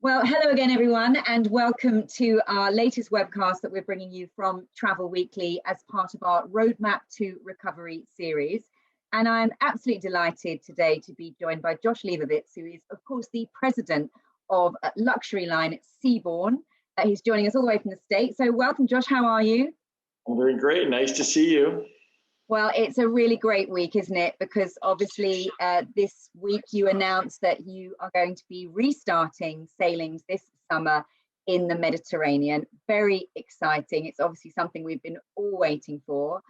Well, hello again, everyone, and welcome to our latest webcast that we're bringing you from Travel Weekly as part of our Roadmap to Recovery series. And I'm absolutely delighted today to be joined by Josh Leibowitz, who is, of course, the president of luxury line Seabourn. He's joining us all the way from the States. So welcome, Josh. How are you? I'm doing great. Nice to see you. Well, it's a really great week, isn't it? Because obviously this week you announced that you are going to be restarting sailings this summer in the Mediterranean. Very exciting. It's obviously something we've been all waiting for.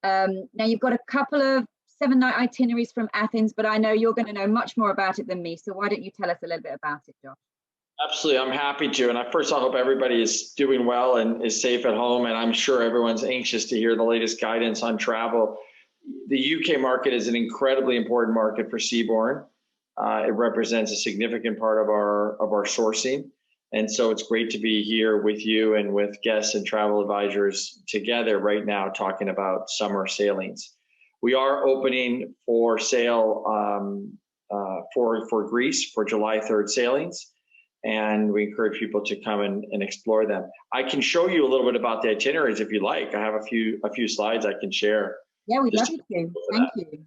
Now you've got a couple of 7-night itineraries from Athens, but I know you're going to know much more about it than me. So why don't you tell us a little bit about it, Josh? Absolutely. I'm happy to. And first, I hope everybody is doing well and is safe at home. And I'm sure everyone's anxious to hear the latest guidance on travel. The UK market is an incredibly important market for Seabourn. It represents a significant part of our sourcing. And so it's great to be here with you and with guests and travel advisors together right now talking about summer sailings. We are opening for sale for Greece for July 3rd sailings. And we encourage people to come and explore them. I can show you a little bit about the itineraries if you like. I have a few slides I can share. Yeah, we'd love you to. Thank you.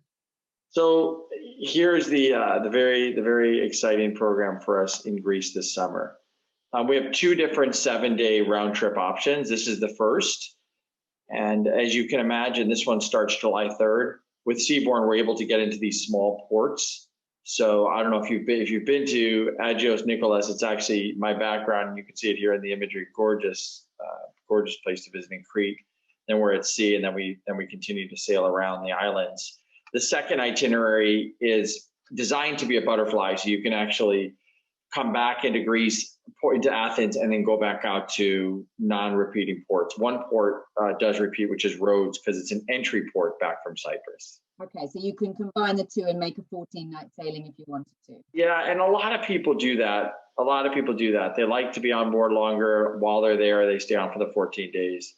So here's the very exciting program for us in Greece this summer. We have 2 different 7-day round trip options. This is the first, and as you can imagine, this one starts July 3rd. With Seabourn, we're able to get into these small ports. So I don't know if you've been to Agios Nicholas. It's actually my background. You can see it here in the imagery. Gorgeous place to visit in Crete. Then we're at sea, and then we continue to sail around the islands. The second itinerary is designed to be a butterfly, so you can actually come back into Greece, into Athens, and then go back out to non-repeating ports. One port does repeat, which is Rhodes, because it's an entry port back from Cyprus. Okay, so you can combine the 2 and make a 14-night sailing if you wanted to. Yeah, and a lot of people do that. They like to be on board longer. While they're there, they stay on for the 14 days.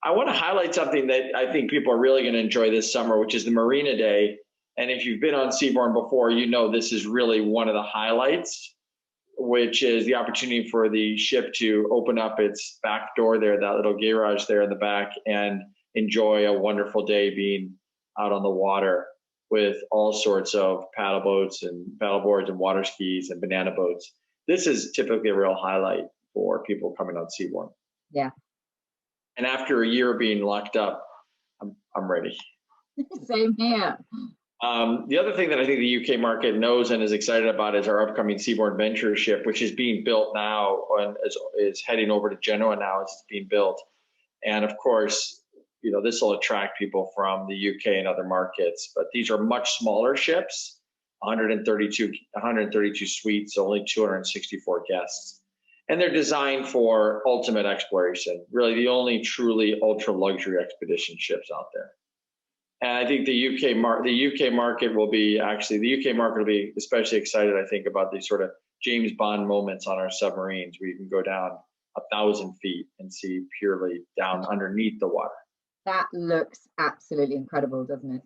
I want to highlight something that I think people are really going to enjoy this summer, which is the Marina Day. And if you've been on Seabourn before, you know this is really one of the highlights, which is the opportunity for the ship to open up its back door there, that little garage there in the back, and enjoy a wonderful day being out on the water with all sorts of paddle boats and paddle boards and water skis and banana boats. This is typically a real highlight for people coming on Seabourn. Yeah. And after a year of being locked up, I'm ready. Same here. The other thing that I think the UK market knows and is excited about is our upcoming Seaboard Venture ship, which is being built now and is heading over to Genoa now as it's being built. And of course, you know, this will attract people from the UK and other markets, but these are much smaller ships, 132 suites, only 264 guests. And they're designed for ultimate exploration, really the only truly ultra luxury expedition ships out there. And I think the UK market will be especially excited, I think, about these sort of James Bond moments on our submarines where you can go down 1,000 feet and see purely down underneath the water. That looks absolutely incredible, doesn't it?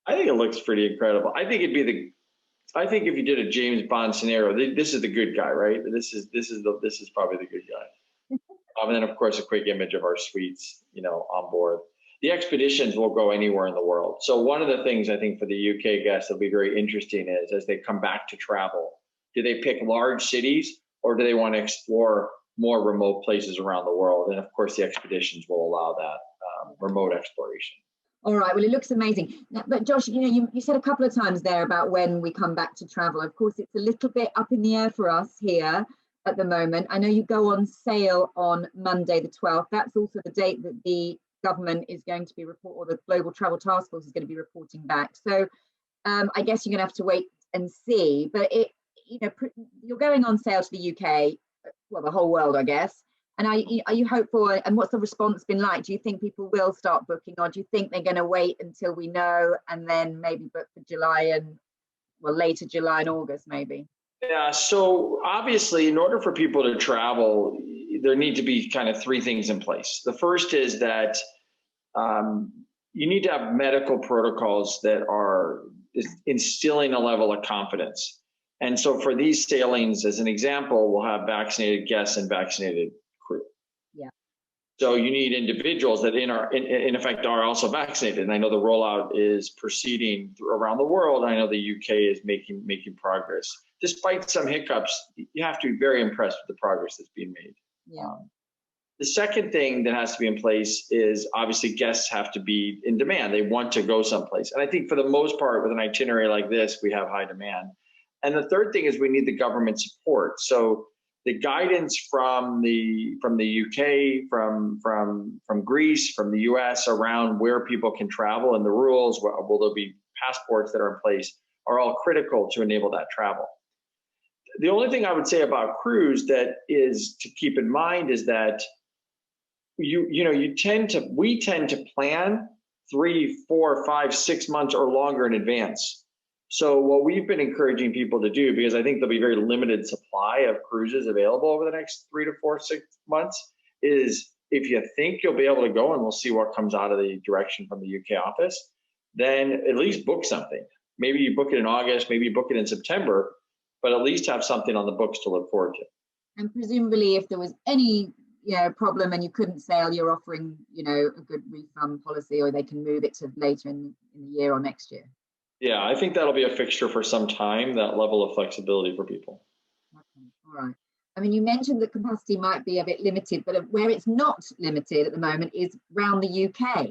I think it looks pretty incredible. I think if you did a James Bond scenario, this is the good guy, right? This is probably the good guy. And then of course a quick image of our suites, you know, on board. The expeditions will go anywhere in the world. So one of the things I think for the UK guests that'll be very interesting is as they come back to travel, do they pick large cities or do they want to explore more remote places around the world? And of course the expeditions will allow that remote exploration. All right, well, it looks amazing. But Josh, you know, you said a couple of times there about when we come back to travel. Of course, it's a little bit up in the air for us here at the moment. I know you go on sale on Monday, the 12th. That's also the date that the government is going to be or the Global Travel Task Force is going to be reporting back. So I guess you're going to have to wait and see. But you're going on sale to the UK, well, the whole world, I guess. And are you hopeful? And what's the response been like? Do you think people will start booking, or do you think they're going to wait until we know and then maybe book for July and later July and August maybe? Yeah. So obviously, in order for people to travel, there need to be kind of 3 things in place. The first is that you need to have medical protocols that are instilling a level of confidence. And so for these sailings, as an example, we'll have vaccinated guests and vaccinated crew. Yeah. So you need individuals that in effect are also vaccinated. And I know the rollout is proceeding around the world. I know the UK is making progress. Despite some hiccups, you have to be very impressed with the progress that's being made. Yeah. The second thing that has to be in place is obviously guests have to be in demand. They want to go someplace. And I think for the most part with an itinerary like this, we have high demand. And the third thing is we need the government support. So the guidance from the UK, from Greece, from the US around where people can travel and the rules, will there be passports that are in place, are all critical to enable that travel. The only thing I would say about cruise that is to keep in mind is that we tend to plan 3, 4, 5, 6 months or longer in advance. So what we've been encouraging people to do, because I think there'll be very limited supply of cruises available over the next 3 to 4, 6 months, is if you think you'll be able to go, and we'll see what comes out of the direction from the UK office, then at least book something. Maybe you book it in August, maybe you book it in September, but at least have something on the books to look forward to. And presumably if there was any problem and you couldn't sail, you're offering a good refund policy, or they can move it to later in the year or next year. Yeah, I think that'll be a fixture for some time, that level of flexibility for people. Okay, all right. I mean, you mentioned that capacity might be a bit limited, but where it's not limited at the moment is around the UK,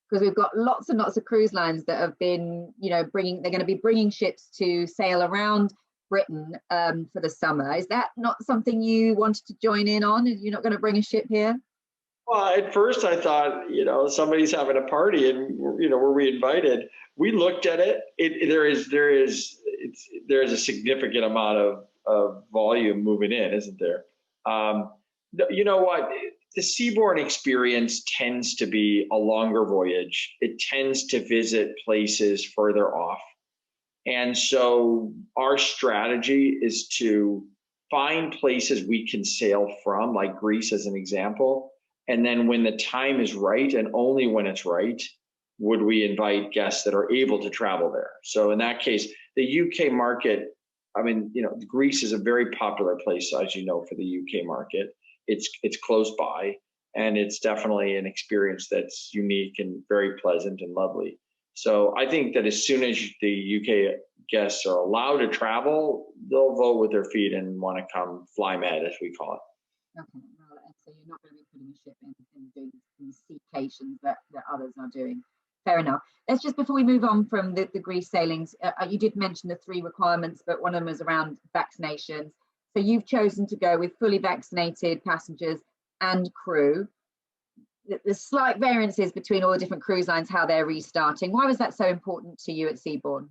because we've got lots and lots of cruise lines that have been, they're going to be bringing ships to sail around Britain for the summer. Is that not something you wanted to join in on? You're not going to bring a ship here? Well, at first I thought, somebody's having a party and, were we invited? We looked at it. There is a significant amount of volume moving in, isn't there? You know what? The Seabourn experience tends to be a longer voyage. It tends to visit places further off. And so our strategy is to find places we can sail from, like Greece as an example. And then when the time is right, and only when it's right, would we invite guests that are able to travel there. So in that case, the UK market, Greece is a very popular place, as you know, for the UK market. It's close by, and it's definitely an experience that's unique and very pleasant and lovely. So I think that as soon as the UK guests are allowed to travel, they'll vote with their feet and want to come fly med, as we call it. Okay, well, so you're not going to be putting a ship in and doing these seacations that others are doing. Fair enough. Let's just, before we move on from the Greece sailings, you did mention the 3 requirements, but one of them is around vaccinations. So you've chosen to go with fully vaccinated passengers and crew. The slight variances between all the different cruise lines, how they're restarting. Why was that so important to you at Seabourn?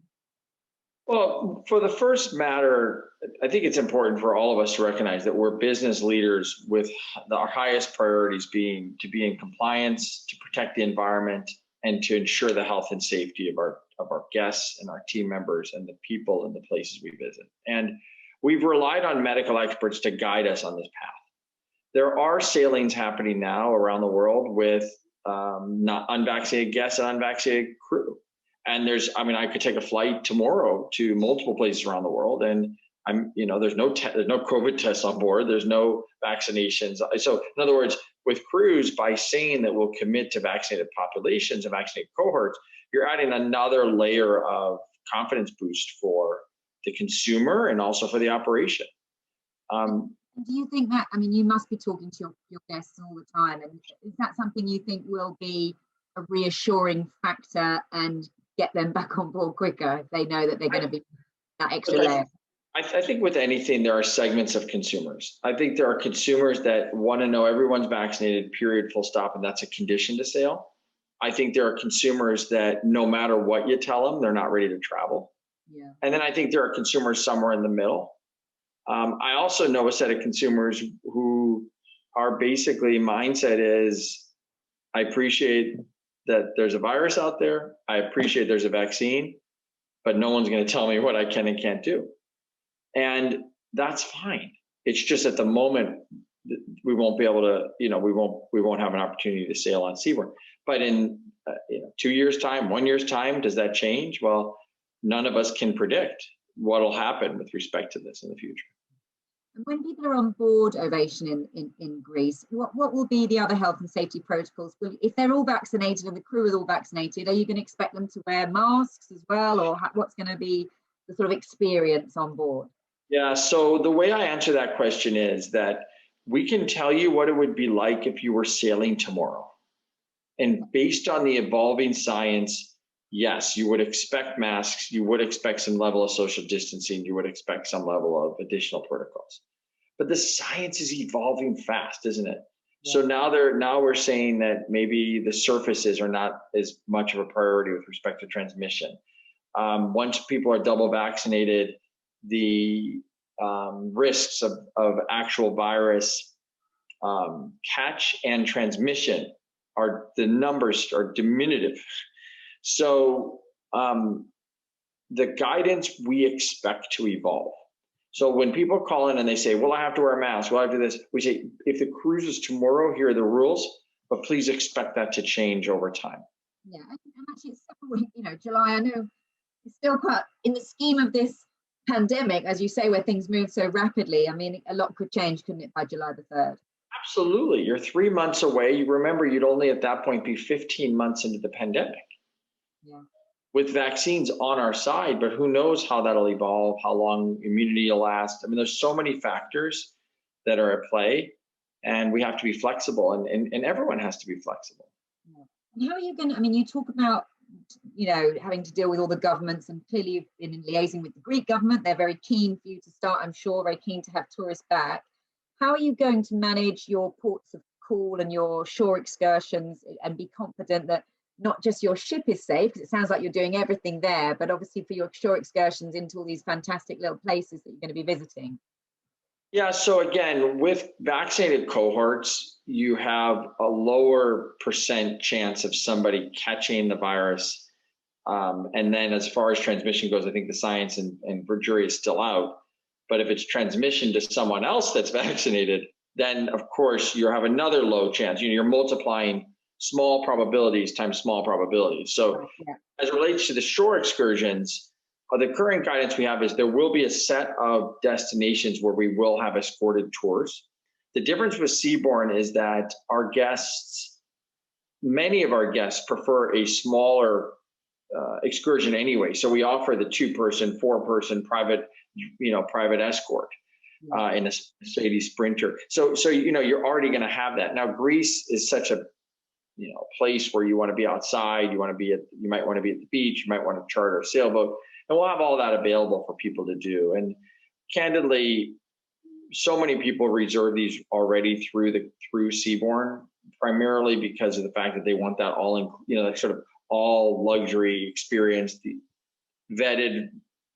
Well, for the first matter, I think it's important for all of us to recognize that we're business leaders with our highest priorities being to be in compliance, to protect the environment, and to ensure the health and safety of our guests and our team members and the people and the places we visit. And we've relied on medical experts to guide us on this path. There are sailings happening now around the world with not unvaccinated guests and unvaccinated crew. And I could take a flight tomorrow to multiple places around the world, and there's no COVID tests on board. There's no vaccinations. So in other words, with cruise, by saying that we'll commit to vaccinated populations and vaccinated cohorts, you're adding another layer of confidence boost for the consumer and also for the operation. Do you think that, you must be talking to your guests all the time, and is that something you think will be a reassuring factor and get them back on board quicker if they know that they're going to be that extra layer? I think with anything, there are segments of consumers. I think there are consumers that want to know everyone's vaccinated, period, full stop, and that's a condition to sail. I think there are consumers that no matter what you tell them, they're not ready to travel. Yeah. And then I think there are consumers somewhere in the middle. I also know a set of consumers who are basically mindset is, I appreciate that there's a virus out there. I appreciate there's a vaccine, but no one's going to tell me what I can and can't do. And that's fine. It's just at the moment we won't be able to, we won't have an opportunity to sail on Seabourn. But in 2 years' time, 1 year's time, does that change? Well, none of us can predict. what'll happen with respect to this in the future. And when people are on board Ovation in Greece, what will be the other health and safety protocols? If they're all vaccinated and the crew is all vaccinated, are you going to expect them to wear masks as well, or what's going to be the sort of experience on board? Yeah, so the way I answer that question is that we can tell you what it would be like if you were sailing tomorrow. And based on the evolving science, yes, you would expect masks, you would expect some level of social distancing, you would expect some level of additional protocols. But the science is evolving fast, isn't it? Yeah. So now we're saying that maybe the surfaces are not as much of a priority with respect to transmission. Once people are double vaccinated, the risks of actual virus catch and transmission the numbers are diminutive. So the guidance we expect to evolve. So when people call in and they say, well, I have to wear a mask, well, I have to do this, we say, if the cruise is tomorrow, here are the rules, but please expect that to change over time. Yeah, and actually it's several, July, I know it's still quite, in the scheme of this pandemic, as you say, where things move so rapidly, I mean, a lot could change, couldn't it, by July the 3rd? Absolutely. You're 3 months away. You remember you'd only at that point be 15 months into the pandemic. Yeah. With vaccines on our side, but who knows how that'll evolve, how long immunity will last. I mean, there's so many factors that are at play, and we have to be flexible, and everyone has to be flexible. Yeah. And how are you going to, I mean, you talk about, having to deal with all the governments, and clearly you've been liaising with the Greek government. They're very keen for you to start, I'm sure, very keen to have tourists back. How are you going to manage your ports of call and your shore excursions and be confident that not just your ship is safe, because it sounds like you're doing everything there, but obviously for your shore excursions into all these fantastic little places that you're going to be visiting? Yeah, so again, with vaccinated cohorts, you have a lower % chance of somebody catching the virus. And then as far as transmission goes, I think the science and jury is still out. But if it's transmission to someone else that's vaccinated, then of course you have another low chance. You're multiplying small probabilities times small probabilities. So as it relates to the shore excursions, the current guidance we have is there will be a set of destinations where we will have escorted tours. The difference with Seabourn is that many of our guests prefer a smaller excursion anyway. So we offer the 2-person, 4-person private escort in a Mercedes Sprinter. So you're already going to have that. Now Greece is such a place where you want to be outside, you might want to be at the beach, you might want to charter a sailboat, and we'll have all that available for people to do. And candidly, so many people reserve these already through Seabourn, primarily because of the fact that they want that sort of all luxury experience, the vetted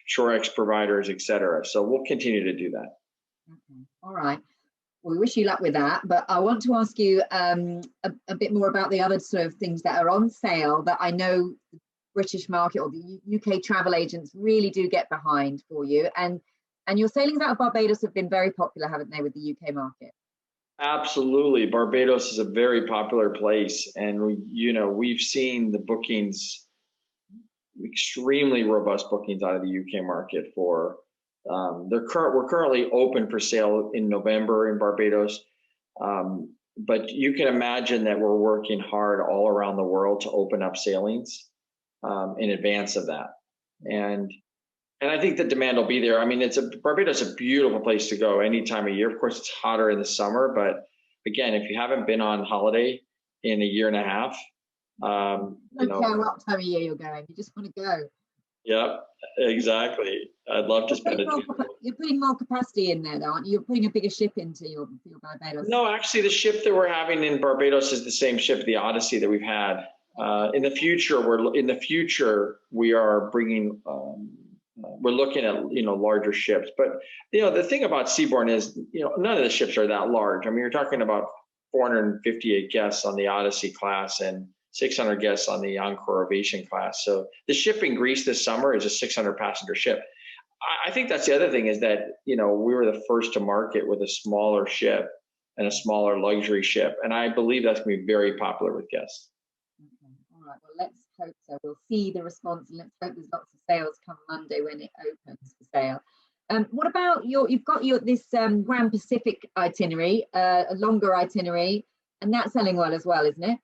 ShoreX providers, et cetera. So we'll continue to do that. Okay. All right. Well, we wish you luck with that, but I want to ask you a bit more about the other sort of things that are on sale that I know the British market or the UK travel agents really do get behind for you. And your sailings out of Barbados have been very popular, haven't they, with the UK market? Absolutely. Barbados is a very popular place, and we've seen the bookings, extremely robust bookings out of the UK market for we're currently open for sale in November in Barbados, but you can imagine that we're working hard all around the world to open up sailings in advance of that, and I think the demand will be there. I mean, Barbados is a beautiful place to go any time of year. Of course, it's hotter in the summer, but again, if you haven't been on holiday in a year and a half, don't care what time of year you're going, you just want to go. Yep, exactly. I'd love to spend it. You're putting more capacity in there, though, aren't you? You're putting a bigger ship into your Barbados. No, actually, the ship that we're having in Barbados is the same ship, the Odyssey, that we've had. In the future, we are bringing. We're looking at larger ships, but the thing about Seabourn is none of the ships are that large. I mean, you're talking about 458 guests on the Odyssey class and 600 guests on the Encore Ovation class. So the ship in Greece this summer is a 600 passenger ship. I think that's the other thing is that, we were the first to market with a smaller ship and a smaller luxury ship. And I believe that's going to be very popular with guests. Okay. All right. Well, hope so. We'll see the response, and let's hope there's lots of sales come Monday when it opens for sale. What about you've got this Grand Pacific itinerary, a longer itinerary, and that's selling well as well, isn't it?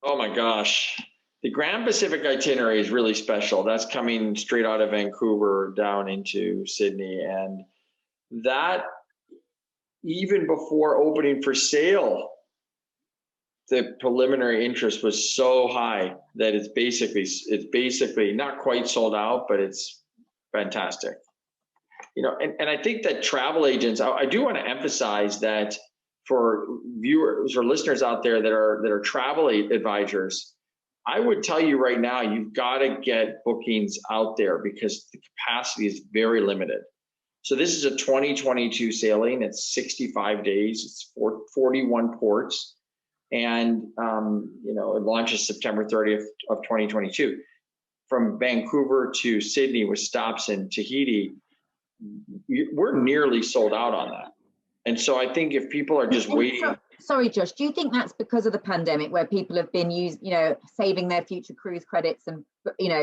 Oh my gosh. The Grand Pacific itinerary is really special. That's coming straight out of Vancouver down into Sydney. And that, even before opening for sale, the preliminary interest was so high that it's basically not quite sold out, but it's fantastic. You know, and I think that travel agents, I do want to emphasize that for viewers or listeners out there that are travel advisors, I would tell you right now, you've got to get bookings out there because the capacity is very limited. So this is a 2022 sailing. It's 65 days. It's 41 ports. And, you know, it launches September 30th of 2022. From Vancouver to Sydney with stops in Tahiti, we're nearly sold out on that. And so I think if people are just waiting. Sorry, Josh, do you think that's because of the pandemic where people have been saving their future cruise credits and,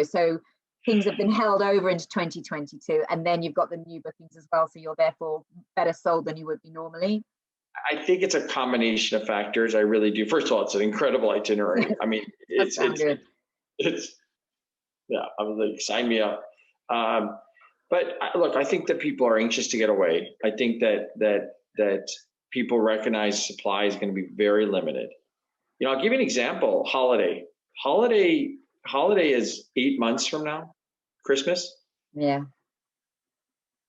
so things have been held over into 2022 and then you've got the new bookings as well. So you're therefore better sold than you would be normally? I think it's a combination of factors. I really do. First of all, it's an incredible itinerary. I mean, it's yeah, I was like, sign me up. But look, I think that people are anxious to get away. I think that people recognize supply is going to be very limited. You know, I'll give you an example. Holiday is 8 months from now, Christmas. Yeah.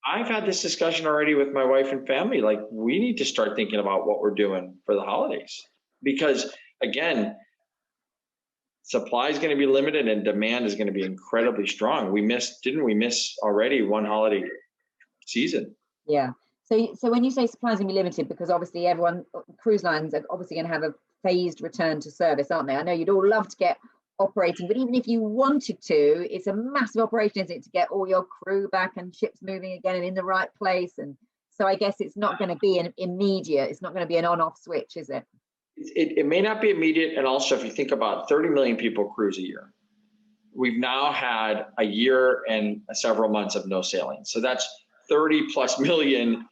I've had this discussion already with my wife and family. Like, we need to start thinking about what we're doing for the holidays, because again, supply is going to be limited and demand is going to be incredibly strong. Didn't we miss already one holiday season? Yeah. So when you say supply is going to be limited, because obviously cruise lines are obviously going to have a phased return to service, aren't they? I know you'd all love to get operating, but even if you wanted to, it's a massive operation, isn't it, to get all your crew back and ships moving again and in the right place. And so I guess it's not going to be an immediate, it's not going to be an on-off switch, is it? It may not be immediate. And also, if you think about 30 million people cruise a year, we've now had a year and several months of no sailing. So that's 30 plus million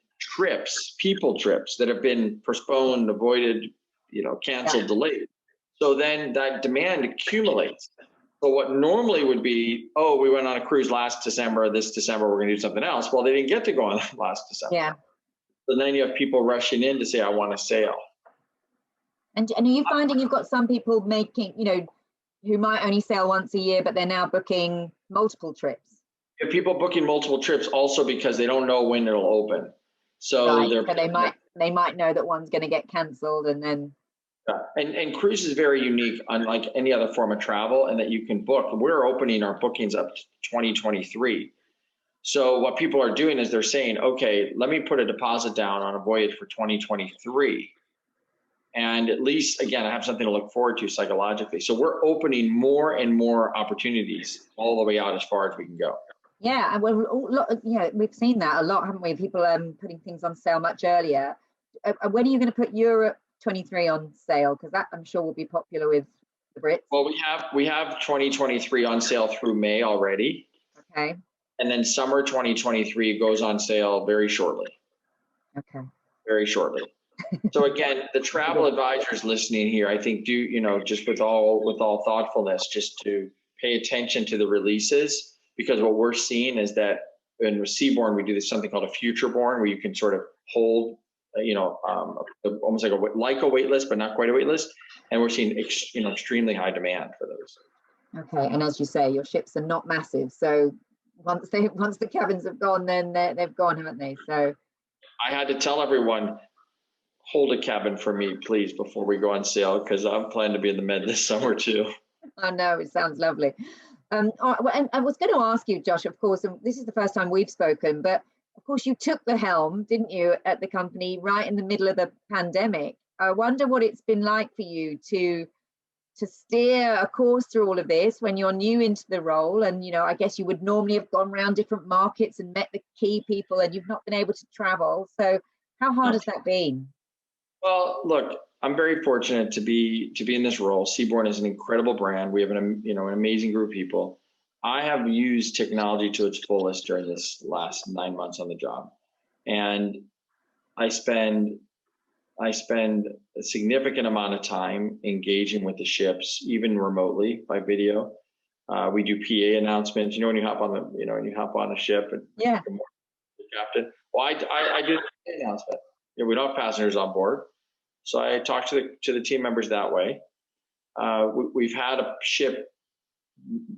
people trips that have been postponed, avoided, canceled, delayed. So then that demand accumulates. So what normally would be, oh, we went on a cruise last December, this December we're going to do something else. Well, they didn't get to go on last December. Yeah. So then you have people rushing in to say, I want to sail. And are you finding you've got some people making, who might only sail once a year, but they're now booking multiple trips? If people booking multiple trips also because they don't know when it'll open. So they might know that one's going to get cancelled and then. Yeah. And cruise is very unique, unlike any other form of travel, and that you can book. We're opening our bookings up to 2023. So what people are doing is they're saying, okay, let me put a deposit down on a voyage for 2023. And at least, again, I have something to look forward to psychologically. So we're opening more and more opportunities all the way out as far as we can go. Yeah, and we've seen that a lot, haven't we? People putting things on sale much earlier. When are you going to put Europe 23 on sale? Because that I'm sure will be popular with the Brits. Well, we have 2023 on sale through May already. Okay. And then summer 2023 goes on sale very shortly. Okay. Very shortly. So again, the travel advisors listening here, I think just with all thoughtfulness, just to pay attention to the releases, because what we're seeing is that in Seabourn, we do something called a future born, where you can sort of hold, almost like a wait list, but not quite a wait list. And we're seeing, extremely high demand for those. Okay. And as you say, your ships are not massive. So once the cabins have gone, then they've gone, haven't they? So I had to tell everyone, hold a cabin for me, please, before we go on sale, because I'm planning to be in the Med this summer too. I know, it sounds lovely. And I was going to ask you, Josh, of course, and this is the first time we've spoken, but of course you took the helm, didn't you, at the company right in the middle of the pandemic. I wonder what it's been like for you to steer a course through all of this when you're new into the role. And, I guess you would normally have gone around different markets and met the key people, and you've not been able to travel. So how hard has that been? Well, look, I'm very fortunate to be in this role. Seabourn is an incredible brand. We have an amazing group of people. I have used technology to its fullest during this last 9 months on the job, and I spend a significant amount of time engaging with the ships, even remotely by video. We do PA announcements. When you hop on a ship and yeah, good morning, Captain. Well, I do the announcement. We don't have passengers on board, so I talk to the team members that way. We've had a ship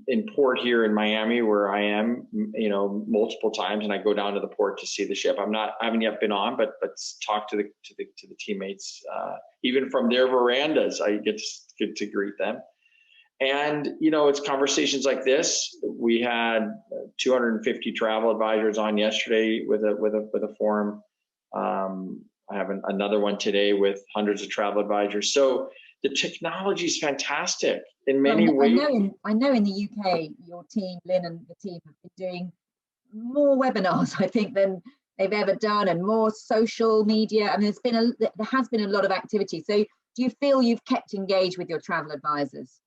in port here in Miami where I am, multiple times, and I go down to the port to see the ship. I haven't yet been on, but talk to the teammates, even from their verandas. I get to greet them. And, it's conversations like this. We had 250 travel advisors on yesterday with a forum. I have another one today with hundreds of travel advisors. So the technology is fantastic in many ways. I know in the UK, your team, Lynn and the team, have been doing more webinars, I think, than they've ever done, and more social media. I mean, there has been a lot of activity. So do you feel you've kept engaged with your travel advisors?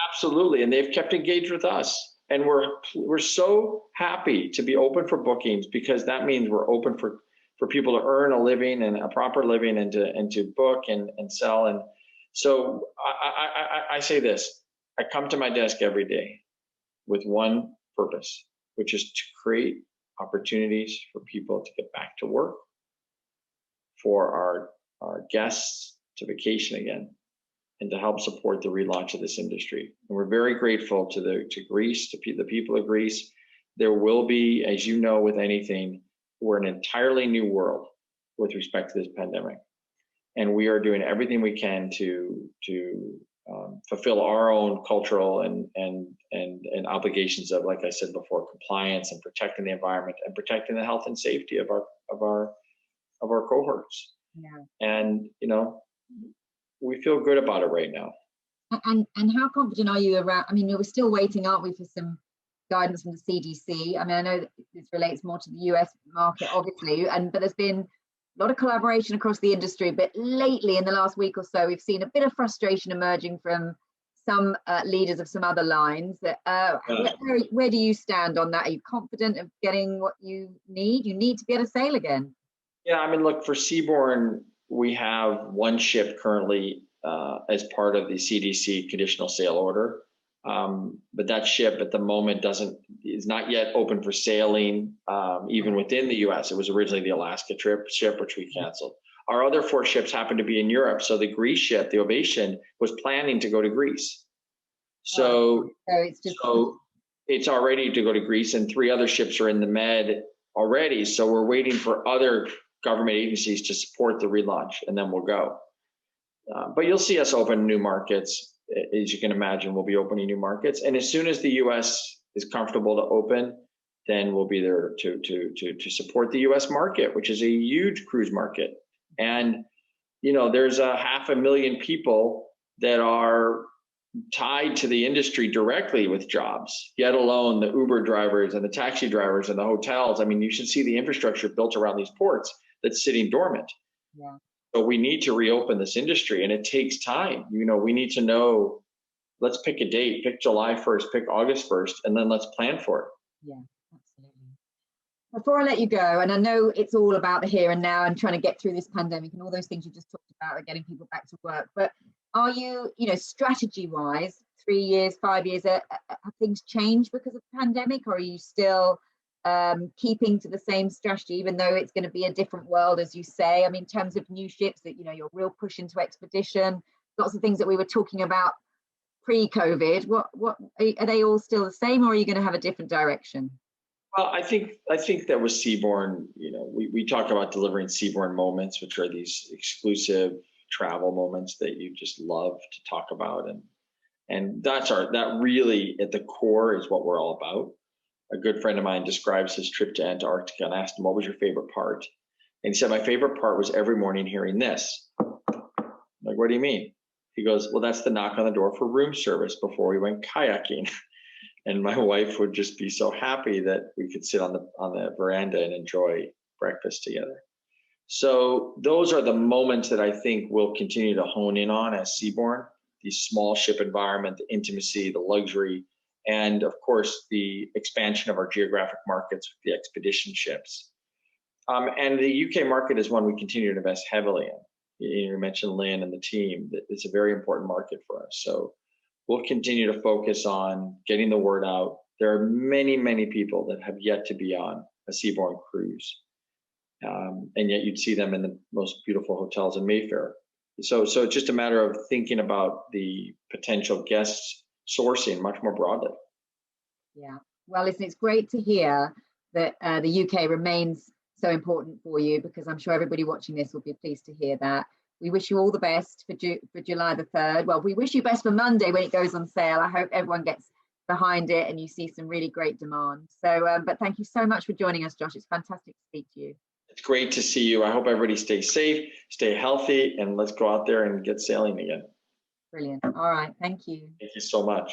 Absolutely, and they've kept engaged with us, and we're so happy to be open for bookings, because that means we're open for people to earn a living and a proper living, and to book and sell. And so I say this: I come to my desk every day with one purpose, which is to create opportunities for people to get back to work, for our guests to vacation again, and to help support the relaunch of this industry. And we're very grateful to Greece, to the people of Greece. There will be, as you know, with anything, we're an entirely new world with respect to this pandemic. And we are doing everything we can to fulfill our own cultural and obligations of, like I said before, compliance and protecting the environment and protecting the health and safety of our cohorts. Yeah. And we feel good about it right now. And how confident are you around? I mean, we're still waiting, aren't we, for some guidance from the CDC? I mean, I know that this relates more to the US market, obviously, but there's been a lot of collaboration across the industry. But lately, in the last week or so, we've seen a bit of frustration emerging from some leaders of some other lines. Where do you stand on that? Are you confident of getting what you need? You need to be able to sail again. Yeah, I mean, look, for Seabourn, we have one ship currently as part of the CDC conditional sail order. But that ship at the moment is not yet open for sailing, even within the US. It was originally the Alaska ship, which we canceled. Our other 4 ships happen to be in Europe. So the Greece ship, the Ovation, was planning to go to Greece. So it's already to go to Greece, and 3 other ships are in the Med already. So we're waiting for other government agencies to support the relaunch, and then we'll go. But you'll see us open new markets. As you can imagine, we'll be opening new markets. And as soon as the US is comfortable to open, then we'll be there to support the US market, which is a huge cruise market. And, there's 500,000 people that are tied to the industry directly with jobs, yet alone the Uber drivers and the taxi drivers and the hotels. I mean, you should see the infrastructure built around these ports that's sitting dormant. Yeah. So we need to reopen this industry, and it takes time. We need to know, let's pick a date, pick July 1st, pick August 1st, and then let's plan for it. Yeah, absolutely. Before I let you go, and I know it's all about the here and now and trying to get through this pandemic and all those things you just talked about and getting people back to work, but are you, strategy-wise, 3 years, 5 years, have things changed because of the pandemic, or are you still keeping to the same strategy, even though it's going to be a different world, as you say? I mean, in terms of new ships, that your real push into expedition, lots of things that we were talking about pre-COVID. What are they all still the same, or are you going to have a different direction? Well, I think that with Seabourn, we talk about delivering Seabourn moments, which are these exclusive travel moments that you just love to talk about, and that really at the core is what we're all about. A good friend of mine describes his trip to Antarctica, and I asked him, what was your favorite part? And he said, my favorite part was every morning hearing this. I'm like, what do you mean? He goes, well, that's the knock on the door for room service before we went kayaking. And my wife would just be so happy that we could sit on the veranda and enjoy breakfast together. So those are the moments that I think we'll continue to hone in on as Seabourn, the small ship environment, the intimacy, the luxury, and of course, the expansion of our geographic markets with the expedition ships. And the UK market is one we continue to invest heavily in. You mentioned Lynn and the team. It's a very important market for us. So we'll continue to focus on getting the word out. There are many, many people that have yet to be on a Seabourn cruise. And yet you'd see them in the most beautiful hotels in Mayfair. So it's just a matter of thinking about the potential guests sourcing much more broadly. Yeah, well, listen, it's great to hear that the UK remains so important for you, because I'm sure everybody watching this will be pleased to hear that. We wish you all the best for July the 3rd. Well, we wish you best for Monday when it goes on sale. I hope everyone gets behind it and you see some really great demand. So, but thank you so much for joining us, Josh. It's fantastic to speak to you. It's great to see you. I hope everybody stays safe, stay healthy, and let's go out there and get sailing again. Brilliant. All right. Thank you. Thank you so much.